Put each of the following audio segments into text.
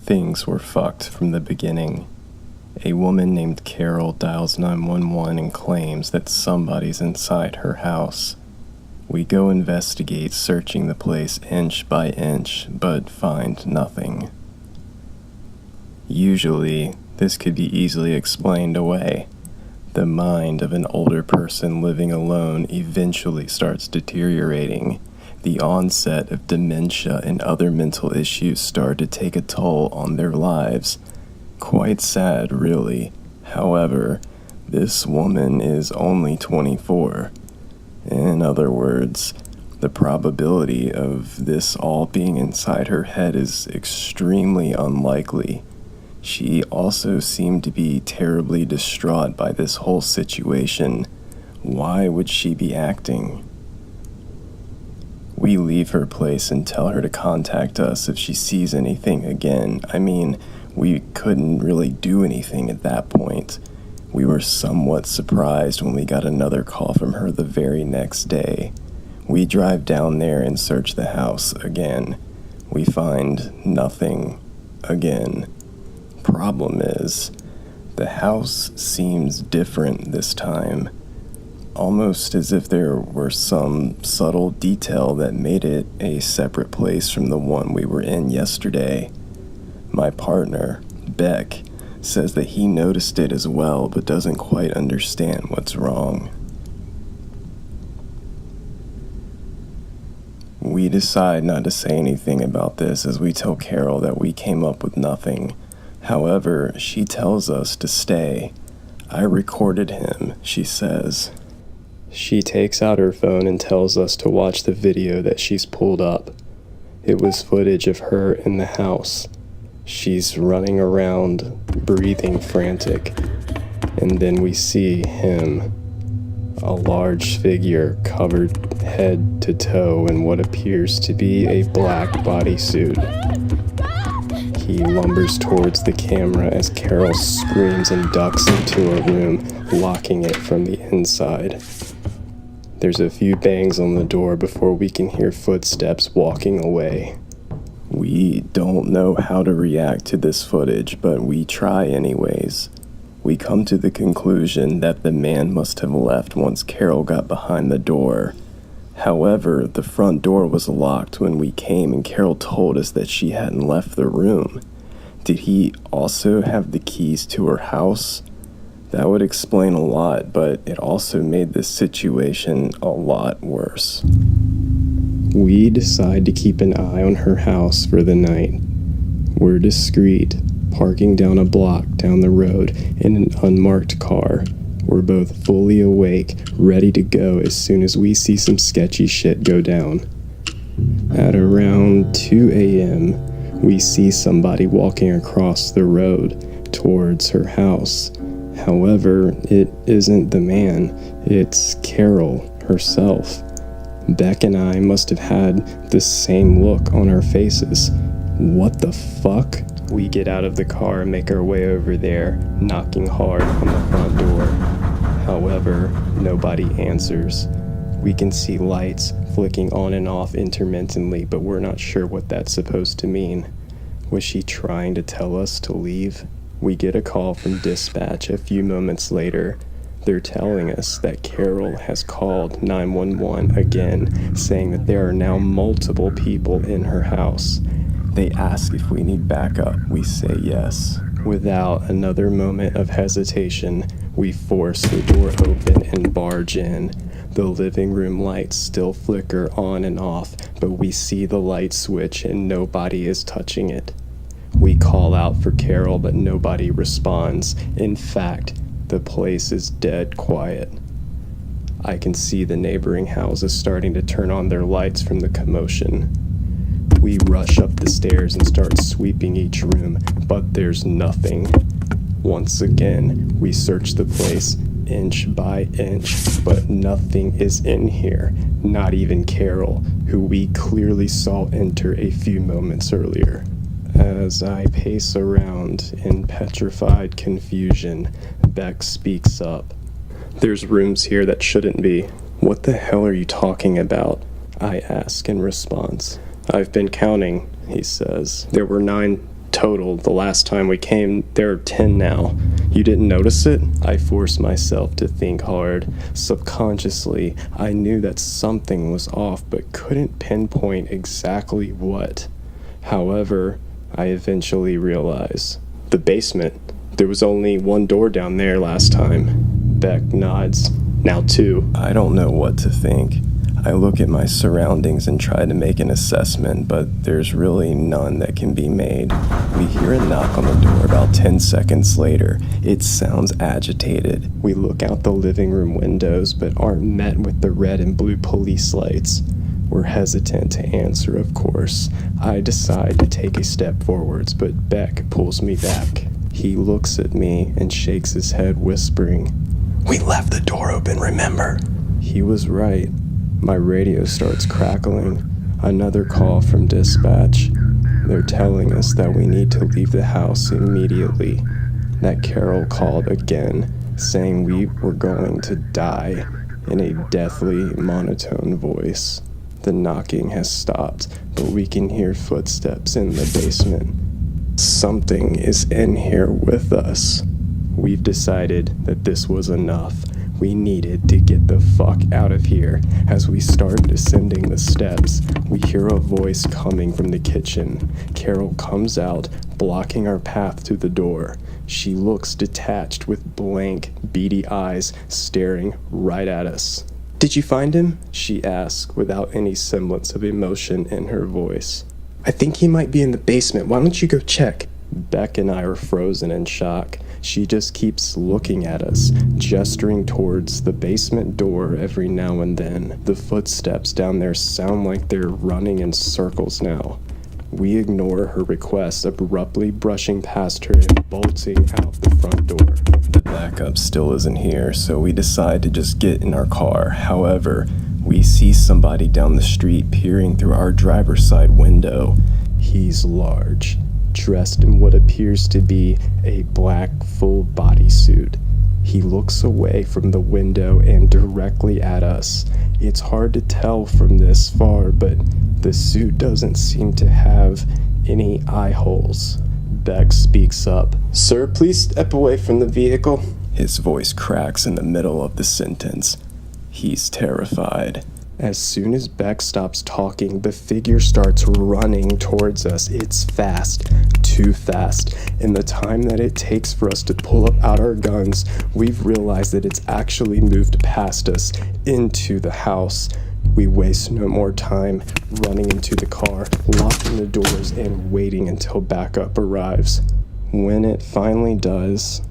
Things were fucked from the beginning. A woman named Carol dials 911 and claims that somebody's inside her house. We go investigate, searching the place inch by inch, but find nothing. Usually, this could be easily explained away. The mind of an older person living alone eventually starts deteriorating. The onset of dementia and other mental issues start to take a toll on their lives. Quite sad, really. However, this woman is only 24. In other words, the probability of this all being inside her head is extremely unlikely. She also seemed to be terribly distraught by this whole situation. Why would she be acting? We leave her place and tell her to contact us if she sees anything again. I mean, we couldn't really do anything at that point. We were somewhat surprised when we got another call from her the very next day. We drive down there and search the house again. We find nothing again. Problem is, the house seems different this time. Almost as if there were some subtle detail that made it a separate place from the one we were in yesterday. My partner, Beck, says that he noticed it as well, but doesn't quite understand what's wrong. We decide not to say anything about this as we tell Carol that we came up with nothing. However, she tells us to stay. I recorded him, she says. She takes out her phone and tells us to watch the video that she's pulled up. It was footage of her in the house. She's running around, breathing frantic, and then we see him, a large figure covered head to toe in what appears to be a black bodysuit. He lumbers towards the camera as Carol screams and ducks into a room, locking it from the inside. There's a few bangs on the door before we can hear footsteps walking away. We don't know how to react to this footage, but we try anyways. We come to the conclusion that the man must have left once Carol got behind the door. However, the front door was locked when we came and Carol told us that she hadn't left the room. Did he also have the keys to her house? That would explain a lot, but it also made this situation a lot worse. We decide to keep an eye on her house for the night. We're discreet, parking down a block down the road in an unmarked car. We're both fully awake, ready to go as soon as we see some sketchy shit go down. At around 2 a.m., we see somebody walking across the road towards her house. However, it isn't the man, it's Carol herself. Beck and I must have had the same look on our faces. What the fuck? We get out of the car and make our way over there, knocking hard on the front door. However, nobody answers. We can see lights flicking on and off intermittently, but we're not sure what that's supposed to mean. Was she trying to tell us to leave? We get a call from dispatch a few moments later. They're telling us that Carol has called 911 again, saying that there are now multiple people in her house. They ask if we need backup. We say yes. Without another moment of hesitation, we force the door open and barge in. The living room lights still flicker on and off, but we see the light switch and nobody is touching it. We call out for Carol, but nobody responds. In fact, the place is dead quiet. I can see the neighboring houses starting to turn on their lights from the commotion. We rush up the stairs and start sweeping each room, but there's nothing. Once again, we search the place inch by inch, but nothing is in here, not even Carol, who we clearly saw enter a few moments earlier. As I pace around in petrified confusion, Beck speaks up. There's rooms here that shouldn't be. What the hell are you talking about? I ask in response. I've been counting, he says. There were 9 total. The last time we came, there are 10 now. You didn't notice it? I forced myself to think hard. Subconsciously, I knew that something was off, but couldn't pinpoint exactly what. However, I eventually realized. The basement. There was only one door down there last time. Beck nods. Now 2. I don't know what to think. I look at my surroundings and try to make an assessment, but there's really none that can be made. We hear a knock on the door about 10 seconds later. It sounds agitated. We look out the living room windows, but aren't met with the red and blue police lights. We're hesitant to answer, of course. I decide to take a step forwards, but Beck pulls me back. He looks at me and shakes his head, whispering, "We left the door open, remember?" He was right. My radio starts crackling. Another call from dispatch. They're telling us that we need to leave the house immediately. That Carol called again, saying we were going to die, in a deathly monotone voice. The knocking has stopped, but we can hear footsteps in the basement. Something is in here with us. We've decided that this was enough. We needed to get the fuck out of here. As we start descending the steps, we hear a voice coming from the kitchen. Carol comes out, blocking our path to the door. She looks detached with blank, beady eyes staring right at us. "Did you find him?" she asks without any semblance of emotion in her voice. "I think he might be in the basement. Why don't you go check?" Beck and I are frozen in shock. She just keeps looking at us, gesturing towards the basement door every now and then. The footsteps down there sound like they're running in circles now. We ignore her request, abruptly brushing past her and bolting out the front door. The backup still isn't here, so we decide to just get in our car. However, we see somebody down the street peering through our driver's side window. He's large, dressed in what appears to be a black full bodysuit. He looks away from the window and directly at us. It's hard to tell from this far, but the suit doesn't seem to have any eye holes. Beck speaks up. "Sir, please step away from the vehicle." His voice cracks in the middle of the sentence. He's terrified. As soon as Beck stops talking, the figure starts running towards us. It's fast, too fast. In the time that it takes for us to pull out our guns, we've realized that it's actually moved past us into the house. We waste no more time running into the car, locking the doors, and waiting until backup arrives. When it finally does,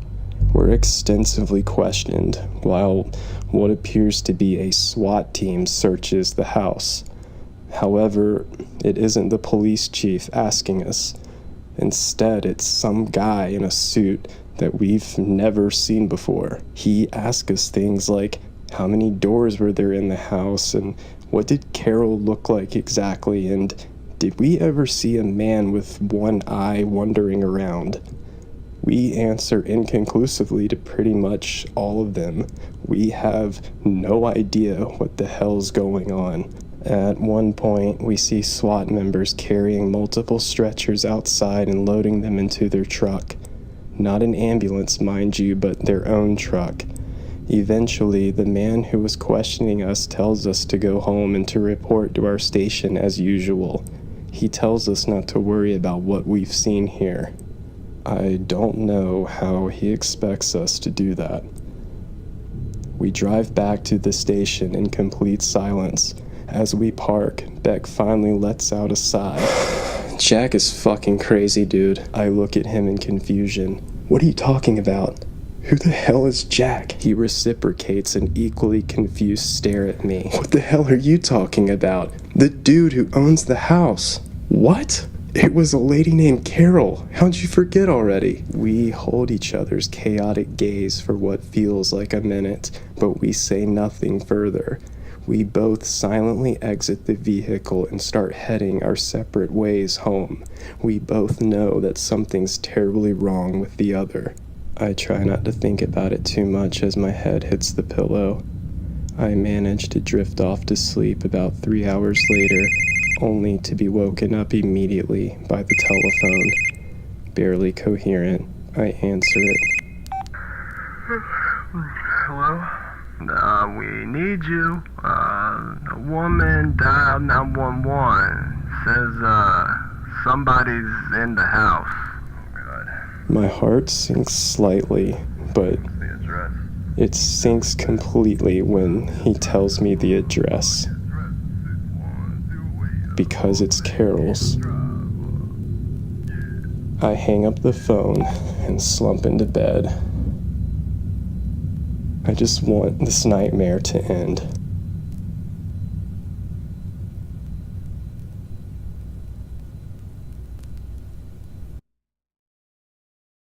we're extensively questioned while what appears to be a SWAT team searches the house. However, it isn't the police chief asking us. Instead, it's some guy in a suit that we've never seen before. He asks us things like, how many doors were there in the house, and what did Carol look like exactly, and did we ever see a man with one eye wandering around? We answer inconclusively to pretty much all of them. We have no idea what the hell's going on. At one point, we see SWAT members carrying multiple stretchers outside and loading them into their truck. Not an ambulance, mind you, but their own truck. Eventually, the man who was questioning us tells us to go home and to report to our station as usual. He tells us not to worry about what we've seen here. I don't know how he expects us to do that. We drive back to the station in complete silence. As we park, Beck finally lets out a sigh. "Jack is fucking crazy, dude." I look at him in confusion. "What are you talking about? Who the hell is Jack?" He reciprocates an equally confused stare at me. "What the hell are you talking about? The dude who owns the house." "What? It was a lady named Carol. How'd you forget already?" We hold each other's chaotic gaze for what feels like a minute, but we say nothing further. We both silently exit the vehicle and start heading our separate ways home. We both know that something's terribly wrong with the other. I try not to think about it too much as my head hits the pillow. I manage to drift off to sleep about 3 hours later, only to be woken up immediately by the telephone. Barely coherent, I answer it. Hello? We need you. A woman dialed 911. Says, somebody's in the house. Oh, God. My heart sinks slightly, but The address. it sinks completely when he tells me the address. Because it's Carol's. I hang up the phone and slump into bed. I just want this nightmare to end.